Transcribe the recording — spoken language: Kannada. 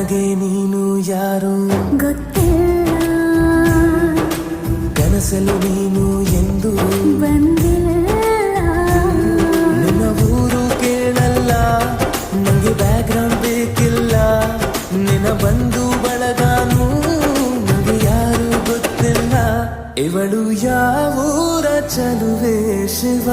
ನನಗೆ ನೀನು ಯಾರು ಗೊತ್ತಿಲ್ಲ, ಕನಸಲು ನೀನು ಎಂದು ಬಂದಿಲ್ಲ. ನಿನ್ನ ಊರು ಕೇಳಲ್ಲ, ನಂಗೆ ಬ್ಯಾಕ್ಗ್ರೌಂಡ್ ಬೇಕಿಲ್ಲ. ನಿನ್ನ ಬಂಧು ಬಳಗಾನು ನಂಗೆ ಯಾರು ಗೊತ್ತಿಲ್ಲ. ಇವಳು ಯಾವೂರ ಚಲುವೆ ಶಿವ.